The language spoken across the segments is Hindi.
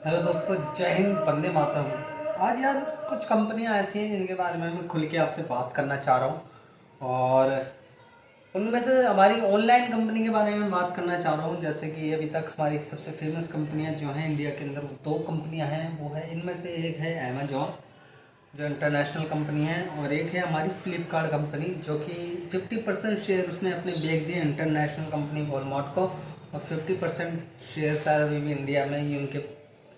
हेलो दोस्तों, जय हिंद, वंदे मातरम। आज यार कुछ कंपनियां ऐसी हैं जिनके बारे में मैं खुल के आपसे बात करना चाह रहा हूँ। और उनमें से हमारी ऑनलाइन कंपनी के बारे में बात करना चाह रहा हूँ। जैसे कि अभी तक हमारी सबसे फेमस कंपनियां जो हैं इंडिया के अंदर, वो दो कंपनियां हैं। वो है, इनमें से एक है अमेजोन, जो इंटरनेशनल कंपनी है, और एक है हमारी फ्लिपकार्ट कंपनी, जो कि 50% शेयर उसने अपने बेच दिए इंटरनेशनल कंपनी वॉलमार्ट को। और 50% शेयर शायद अभी भी इंडिया में ही उनके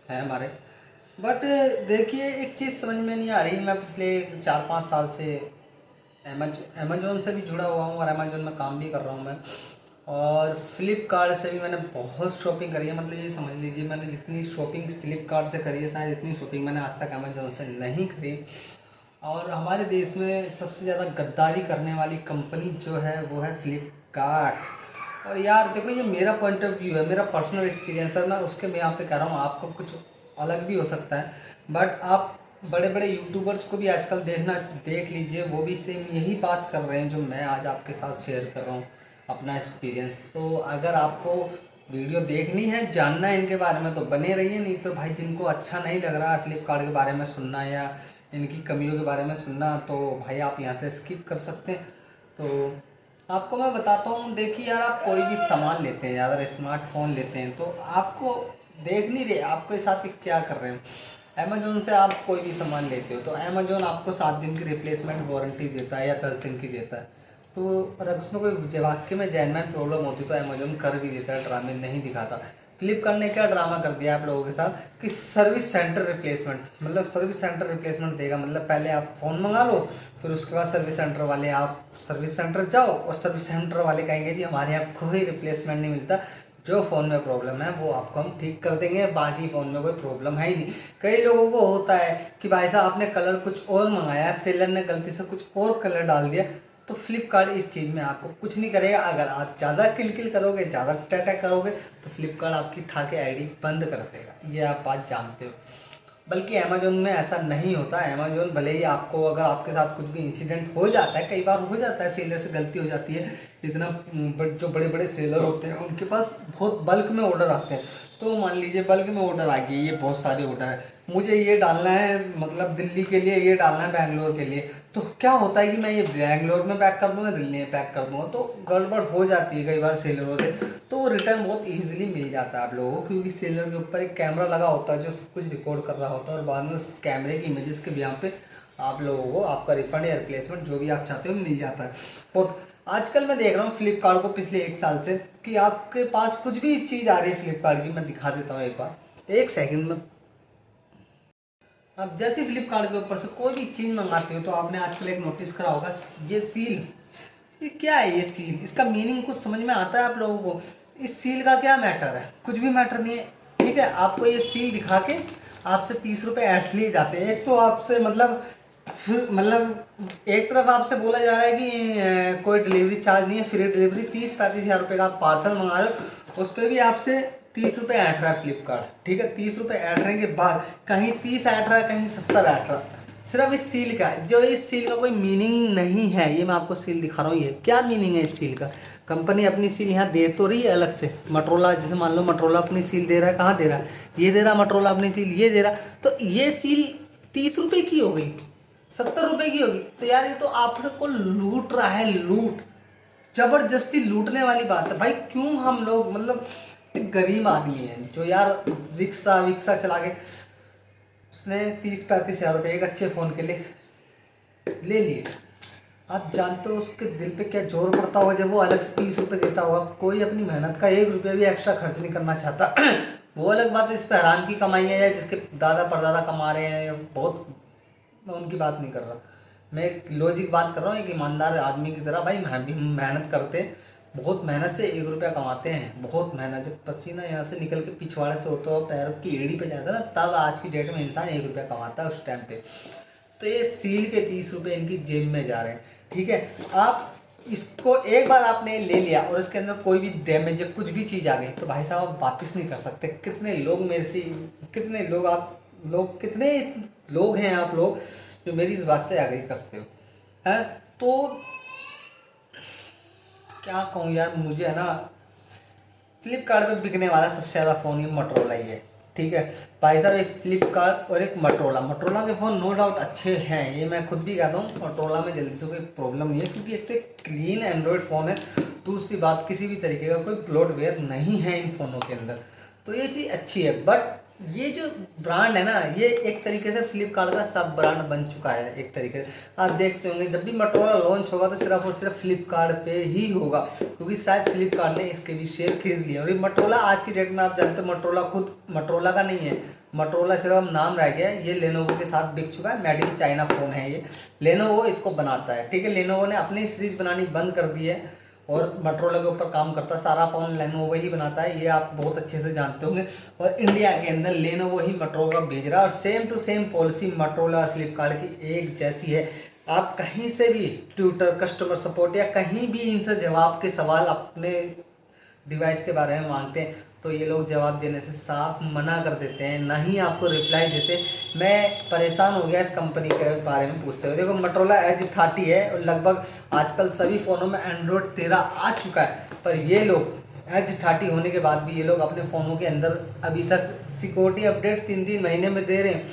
हैं हमारे। बट देखिए, एक चीज़ समझ में नहीं आ रही। मैं पिछले 4-5 साल से अमेजोन से भी जुड़ा हुआ हूँ और अमेजोन में काम भी कर रहा हूँ मैं। और फ्लिपकार्ट से भी मैंने बहुत शॉपिंग करी है। मतलब ये समझ लीजिए, मैंने जितनी शॉपिंग फ्लिपकार्ट से करी है, शायद इतनी शॉपिंग मैंने आज तक अमेजोन से नहीं करी। और हमारे देश में सबसे ज़्यादा गद्दारी करने वाली कंपनी जो है वो है फ्लिपकार्ट। और यार देखो, ये मेरा पॉइंट ऑफ व्यू है, मेरा पर्सनल एक्सपीरियंस है। मैं उसके मैं यहाँ पे कह रहा हूँ, आपको कुछ अलग भी हो सकता है। बट आप बड़े बड़े यूट्यूबर्स को भी आजकल देख लीजिए, वो भी सेम यही बात कर रहे हैं जो मैं आज आपके साथ शेयर कर रहा हूँ, अपना एक्सपीरियंस। तो अगर आपको वीडियो देखनी है, जानना है इनके बारे में, तो बने रहिए। नहीं तो भाई, जिनको अच्छा नहीं लग रहा है फ्लिपकार्ट के बारे में सुनना या इनकी कमियों के बारे में सुनना, तो भाई आप यहाँ से स्किप कर सकते हैं। तो आपको मैं बताता हूँ। देखिए यार, आप कोई भी सामान लेते हैं, अगर स्मार्टफोन लेते हैं, तो आपको देख नहीं रहे आपके साथ ही क्या कर रहे हैं। अमेजोन से आप कोई भी सामान लेते हो तो अमेजोन आपको 7 दिन की रिप्लेसमेंट वारंटी देता है या 10 दिन की देता है। तो अगर उसमें कोई वाक्य में जेन्युइन प्रॉब्लम होती तो अमेजोन कर भी देता है, ड्रामे नहीं दिखाता। फ्लिपकार्ट ने क्या ड्रामा कर दिया आप लोगों के साथ कि सर्विस सेंटर रिप्लेसमेंट, मतलब सर्विस सेंटर रिप्लेसमेंट देगा। मतलब पहले आप फ़ोन मंगा लो, फिर उसके बाद सर्विस सेंटर वाले, आप सर्विस सेंटर जाओ और सर्विस सेंटर वाले कहेंगे जी हमारे यहाँ कोई रिप्लेसमेंट नहीं मिलता, जो फ़ोन में प्रॉब्लम है वो आपको हम ठीक कर देंगे, बाकी फ़ोन में कोई प्रॉब्लम है ही नहीं। कई लोगों को होता है कि भाई साहब आपने कलर कुछ और मंगाया, सेलर ने गलती से कुछ और कलर डाल दिया, तो फ्लिपकार्ट इस चीज़ में आपको कुछ नहीं करेगा। अगर आप ज़्यादा किलकिल करोगे, ज़्यादा टाटा करोगे, तो फ्लिपकार्ट आपकी ठाके आईडी बंद कर देगा। ये आप बात जानते हो। बल्कि अमेजोन में ऐसा नहीं होता। अमेजोन भले ही आपको, अगर आपके साथ कुछ भी इंसिडेंट हो जाता है, कई बार हो जाता है, सेलर से गलती हो जाती है, इतना जो बड़े बड़े सेलर होते हैं उनके पास बहुत बल्क में ऑर्डर आते हैं। तो मान लीजिए बल्क में ऑर्डर आ गई, ये बहुत सारे ऑर्डर है, मुझे ये डालना है, मतलब दिल्ली के लिए ये डालना है, बैंगलोर के लिए। तो क्या होता है कि मैं ये बैंगलोर में पैक कर दूंगा, दिल्ली में पैक कर दूंगा, तो गड़बड़ हो जाती है कई बार सेलरों से। तो वो रिटर्न बहुत ईजिली मिल जाता है आप लोगों को, क्योंकि सेलर के ऊपर एक कैमरा लगा होता है जो सब कुछ रिकॉर्ड कर रहा होता है, और बाद में उस कैमरे की इमेजेस के यहाँ पे आप लोगों को आपका रिफंड या रिप्लेसमेंट जो भी आप चाहते हो मिल जाता है। बहुत आजकल मैं देख रहा हूँ फ्लिपकार्ट को पिछले 1 साल से, कि आपके पास कुछ भी चीज़ आ रही है फ्लिपकार्ट की, मैं दिखा देता हूँ एक बार, 1 सेकंड में। अब जैसे फ्लिपकार्ट के ऊपर से कोई भी चीज़ मंगाते हो तो आपने आजकल एक नोटिस करा होगा, ये सील, ये क्या है? ये सील, इसका मीनिंग कुछ समझ में आता है आप लोगों को? इस सील का क्या मैटर है? कुछ भी मैटर नहीं है। ठीक है, आपको ये सील दिखा के आपसे 30 रुपये ऐड लिए जाते हैं। एक तो आपसे मतलब, फिर मतलब एक तरफ आपसे बोला जा रहा है कि कोई डिलीवरी चार्ज नहीं है, फ्री डिलीवरी। 30-35 हज़ार रुपये का आप पार्सल मंगा रहे हो, उस पर भी आपसे 30 रुपये ऐड रहा है फ्लिपकार्ट। ठीक है, 30 रुपये ऐड रहने के बाद कहीं 30 ऐड रहा है, कहीं 70 ऐड रहा है, सिर्फ इस सील का। जो इस सील का कोई मीनिंग नहीं है, ये मैं आपको सील दिखा रहा हूँ। ये क्या मीनिंग है इस सील का? कंपनी अपनी सील यहाँ दे तो रही है अलग से, मटरोला जैसे मान लो मटरोला अपनी सील दे रहा है, कहाँ दे रहा है? ये दे रहा है मटरोला अपनी सील, ये दे रहा। तो ये सील 30 रुपये की हो गई, 70 रुपये की होगी, तो यार ये तो आप सबको लूट रहा है, लूट, जबरदस्ती लूटने वाली बात है भाई। क्यों हम लोग, मतलब एक गरीब आदमी है जो यार रिक्शा विक्शा चला के उसने 30-35 हज़ार रुपये एक अच्छे फ़ोन के लिए ले लिए। आप जानते हो उसके दिल पे क्या जोर पड़ता होगा जब वो अलग से 30 रुपये देता होगा। कोई अपनी मेहनत का 1 रुपया भी एक्स्ट्रा खर्च नहीं करना चाहता। वो अलग बात है, इस पर हराम की कमाई है, या जिसके दादा परदादा कमा रहे हैं बहुत, मैं उनकी बात नहीं कर रहा। मैं एक लॉजिक बात कर रहा हूँ, एक ईमानदार आदमी की तरह। भाई हम भी मेहनत करते हैं, बहुत मेहनत से 1 रुपया कमाते हैं, बहुत मेहनत। जब पसीना यहाँ से निकल के पिछवाड़े से होता है, पैर की एड़ी पे जाता है ना, तब आज की डेट में इंसान 1 रुपया कमाता है उस टाइम पे। तो ये सील के 30 रुपये इनकी जेब में जा रहे हैं। ठीक है, आप इसको एक बार आपने ले लिया और इसके अंदर कोई भी डैमेज या कुछ भी चीज़ आ गई, तो भाई साहब आप वापस नहीं कर सकते। कितने लोग मेरे से, कितने लोग आप लोग, कितने लोग हैं आप लोग जो मेरी इस बात से एग्री करते हो हैं? तो क्या कहूँ यार, मुझे है ना, फ्लिपकार्ट पे बिकने वाला सबसे ज़्यादा फ़ोन ही मोटरोला ही है। ठीक है भाई साहब, एक फ्लिपकार्ट और एक मटरोला के फ़ोन नो डाउट अच्छे हैं, ये मैं खुद भी कहता हूँ। मटरोला में जल्दी से कोई प्रॉब्लम नहीं है, क्योंकि एक तो एक क्लीन एंड्रॉयड फ़ोन है, दूसरी बात किसी भी तरीके का कोई ब्लोटवेयर नहीं है इन फ़ोनों के अंदर, तो ये चीज़ अच्छी है। बट ये जो ब्रांड है ना, ये एक तरीके से फ्लिपकार्ट का सब ब्रांड बन चुका है एक तरीके से। आप देखते होंगे जब भी मटरोला लॉन्च होगा तो सिर्फ और सिर्फ फ्लिपकार्ट पे ही होगा, क्योंकि शायद फ्लिपकार्ट ने इसके भी शेयर खरीद लिए। और ये मटरोला आज की डेट में आप जानते हो, मटरोला खुद मटरोला का नहीं है, मटरोला सिर्फ अब नाम रह गया है। ये लेनोवो के साथ बिक चुका है, मेड इन चाइना फ़ोन है ये, लेनोवो इसको बनाता है, ठीक है। लेनोवो ने अपनी सीरीज़ बनानी बंद कर दी है और मटरोला के ऊपर काम करता है, सारा फ़ोन लेनोवो ही बनाता है, ये आप बहुत अच्छे से जानते होंगे। और इंडिया के अंदर लेनोवो ही मटरोला भेज रहा है, और सेम टू सेम पॉलिसी मटरोला और फ्लिपकार्ट की एक जैसी है। आप कहीं से भी ट्विटर कस्टमर सपोर्ट या कहीं भी इनसे जवाब के सवाल अपने डिवाइस के बारे में मांगते हैं तो ये लोग जवाब देने से साफ मना कर देते हैं, ना ही आपको रिप्लाई देते। मैं परेशान हो गया इस कंपनी के बारे में पूछते हुए। देखो मटरोला एज 30 है और लगभग आजकल सभी फ़ोनों में एंड्रॉयड 13 आ चुका है, पर ये लोग एज 30 होने के बाद भी ये लोग अपने फ़ोनों के अंदर अभी तक सिक्योरिटी अपडेट 3-3 महीने में दे रहे हैं।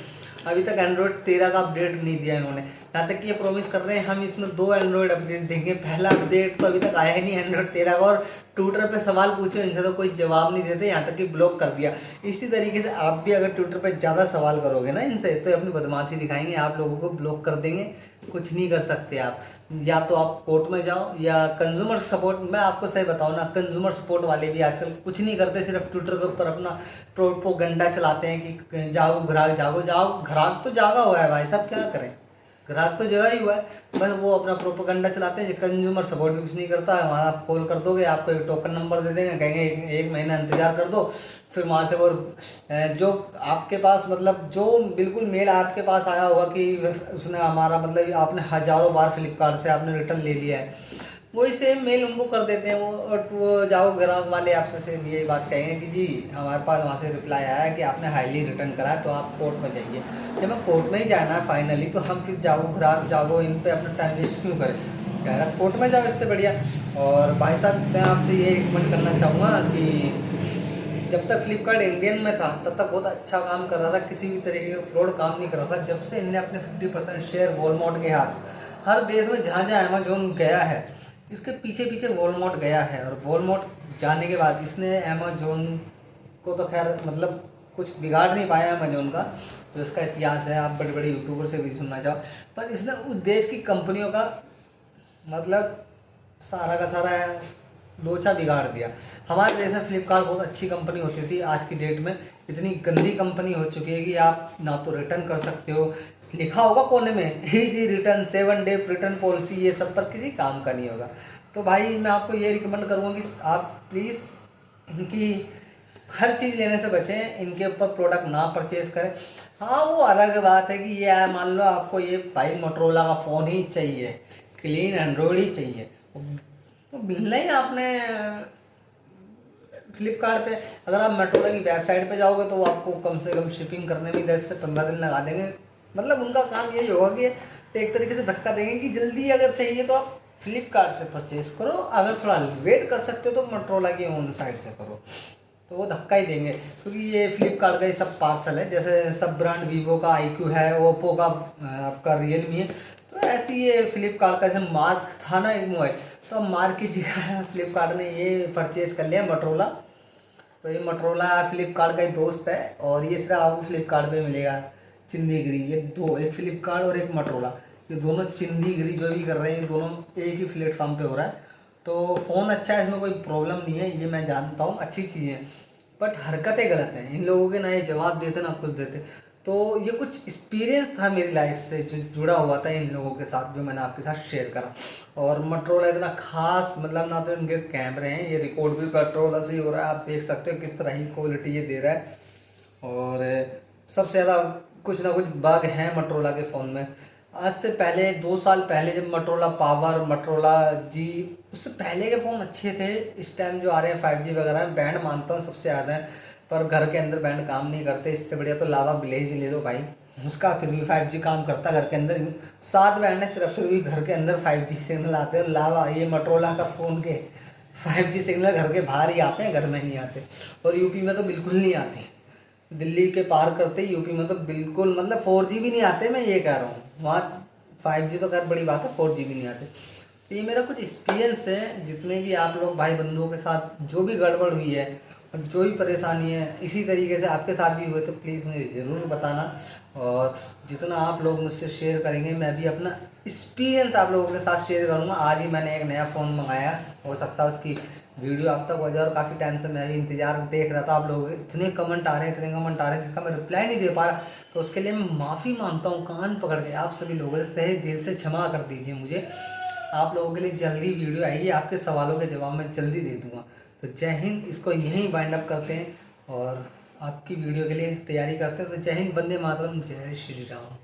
अभी तक एंड्रॉयड 13 का अपडेट नहीं दिया इन्होंने, यहाँ तक कि ये प्रॉमिस कर रहे हैं हम इसमें 2 एंड्रॉयड अपडेट देंगे। पहला अपडेट तो अभी तक आया ही नहीं एंड्रॉयड 13 का, और ट्विटर पे सवाल पूछो इनसे तो कोई जवाब नहीं देते, यहाँ तक कि ब्लॉक कर दिया। इसी तरीके से आप भी अगर ट्विटर पे ज़्यादा सवाल करोगे ना इनसे तो अपनी बदमाशी दिखाएंगे, आप लोगों को ब्लॉक कर देंगे, कुछ नहीं कर सकते आप। या तो आप कोर्ट में जाओ या कंज्यूमर सपोर्ट, मैं आपको सही बताऊँ ना, कंज्यूमर सपोर्ट वाले भी आजकल कुछ नहीं करते, सिर्फ ट्विटर के ऊपर अपना प्रोपोगंडा चलाते हैं कि जागो ग्राहक जागो। ग्राहक तो जागा हुआ है भाई साहब, क्या करें, ग्राहक तो जगह ही हुआ है, बस वो अपना प्रोपोगंडा चलाते हैं। कंज्यूमर सपोर्ट भी कुछ नहीं करता है, वहाँ आप कॉल कर दोगे, आपको एक टोकन नंबर दे देंगे, कहेंगे एक महीना इंतज़ार कर दो, फिर वहाँ से और जो आपके पास मतलब जो बिल्कुल मेल आपके पास आया होगा कि उसने हमारा मतलब आपने हज़ारों बार फ्लिपकार्ट से आपने रिटर्न ले लिया है, वही सेम मेल उनको कर देते हैं वो। और वो जाओ ग्राहक वाले आपसे सेम यही बात कहेंगे कि जी हमारे पास वहाँ से रिप्लाई आया है कि आपने हाईली रिटर्न करा है, तो आप कोर्ट में जाइए। जब मैं कोर्ट में ही जाना है फाइनली, तो हम फिर जाओ ग्राहक जागो इन पे अपना टाइम वेस्ट क्यों करें, कह रहा कोर्ट में जाओ, इससे बढ़िया। और भाई साहब मैं आपसे ये रिकमेंड करना चाहूँगा कि जब तक फ्लिपकार्ट इंडियन में था तब तक बहुत अच्छा काम कर रहा था, किसी भी तरीके का फ्रॉड काम नहीं कर रहा था। जब से इनने अपने 50% शेयर वॉलमार्ट के हाथ, हर देश में जहाँ जहाँ अमेजोन गया है इसके पीछे पीछे वॉलमार्ट गया है, और वॉलमार्ट जाने के बाद इसने अमेजोन को तो खैर मतलब कुछ बिगाड़ नहीं पाया अमेजोन का, जो इसका इतिहास है, आप बड़े बड़े यूट्यूबर से भी सुनना चाहो, पर इसने उस देश की कंपनियों का मतलब सारा का सारा लोचा बिगाड़ दिया। हमारे देश में फ्लिपकार्ट बहुत अच्छी कंपनी होती थी, आज की डेट में इतनी गंदी कंपनी हो चुकी है कि आप ना तो रिटर्न कर सकते हो, लिखा होगा कोने में easy return 7 day return policy, ये सब पर किसी काम का नहीं होगा। तो भाई मैं आपको ये रिकमेंड करूँगा कि आप प्लीज़ इनकी हर चीज़ लेने से बचें, इनके ऊपर प्रोडक्ट ना परचेज़ करें। हाँ वो अलग बात है कि ये है, मान लो आपको ये भाई मोटरोला का फ़ोन ही चाहिए, क्लीन एंड्रॉयड ही चाहिए, तो मिलना ही आपने फ्लिपकार्ट पे। अगर आप मोटरोला की वेबसाइट पे जाओगे तो वो आपको कम से कम शिपिंग करने में 10 से 15 दिन लगा देंगे। मतलब उनका काम यही होगा कि एक तरीके से धक्का देंगे कि जल्दी अगर चाहिए तो आप फ्लिपकार्ट से परचेज़ करो, अगर थोड़ा वेट कर सकते हो तो मोटरोला की ओन साइट से करो, तो वो धक्का ही देंगे। क्योंकि ये फ्लिपकार्ट का ही सब पार्सल है, जैसे सब ब्रांड वीवो का iQ है, ओप्पो का आपका रियलमी है, तो ऐसे ये फ्लिपकार्ट का जैसे मार्क था ना एक मोबाइल, तो मार्क की जगह फ्लिपकार्ट ने ये परचेज़ कर लिया मोटरोला। तो ये मोटरोला फ्लिपकार्ट का ही दोस्त है, और ये सिर्फ आपको फ्लिपकार्ट पे मिलेगा। चिंदीगिरी ये दो, एक फ्लिपकार्ट और एक मोटरोला, ये दोनों चिंदीगिरी जो भी कर रहे हैं दोनों एक ही प्लेटफॉर्म पे हो रहा है। तो फ़ोन अच्छा है, इसमें कोई प्रॉब्लम नहीं है, ये मैं जानता हूँ, अच्छी चीज़ है, बट हरकतें गलत हैं इन लोगों के, ना ये जवाब देते ना कुछ देते। तो ये कुछ एक्सपीरियंस था मेरी लाइफ से जो जुड़ा हुआ था इन लोगों के साथ, जो मैंने आपके साथ शेयर करा। और मोटरोला इतना खास मतलब ना तो इनके कैमरे हैं, ये रिकॉर्ड भी मोटरोला से ही हो रहा है, आप देख सकते हो किस तरह की क्वालिटी ये दे रहा है। और सबसे ज़्यादा कुछ ना कुछ बग हैं मोटरोला के फ़ोन में। आज से पहले 2 साल पहले जब मोटरोला पावर, मोटरोला जी, उससे पहले के फ़ोन अच्छे थे। इस टाइम जो आ रहे हैं 5G वगैरह में बैंड मानता हूँ सबसे ज़्यादा है, पर घर के अंदर बैंड काम नहीं करते। इससे बढ़िया तो लावा ब्लेज ले लो भाई, उसका फिर भी 5G काम करता घर के अंदर। 7 बैंड है सिर्फ, फिर भी घर के अंदर 5G सिग्नल आते हैं। लावा ये मोटरोला का फ़ोन के 5G सिग्नल घर के बाहर ही आते हैं, घर में नहीं आते, और यूपी में तो बिल्कुल नहीं आते। दिल्ली के पार करते ही यूपी में तो बिल्कुल मतलब 4G भी नहीं आते, मैं ये कह रहा हूँ। वहाँ 5G तो खैर बड़ी बात है, 4G भी नहीं आते। तो ये मेरा कुछ एक्सपीरियंस है। जितने भी आप लोग भाई बंधुओं के साथ जो भी गड़बड़ हुई है, जो भी परेशानी है, इसी तरीके से आपके साथ भी हुए तो प्लीज़ मुझे ज़रूर बताना। और जितना आप लोग मुझसे शेयर करेंगे, मैं भी अपना एक्सपीरियंस आप लोगों के साथ शेयर करूँगा। आज ही मैंने एक नया फ़ोन मंगाया, हो सकता है उसकी वीडियो आप तक हो जाए। और काफ़ी टाइम से मैं भी इंतज़ार देख रहा था। आप लोग इतने कमेंट आ रहे हैं, इतने कमेंट आ रहे हैं, जिसका मैं रिप्लाई नहीं दे पा रहा। तो उसके लिए मैं माफ़ी मांगता हूँ कान पकड़ के आप सभी लोगों से, तहे दिल से क्षमा कर दीजिए मुझे। आप लोगों के लिए जल्दी वीडियो आएगी, आपके सवालों के जवाब मैं जल्दी दे दूँगा। तो जय हिंद, इसको यहीं वाइंड अप करते हैं और आपकी वीडियो के लिए तैयारी करते हैं। तो जय हिंद, वंदे मातरम, जय श्री राम।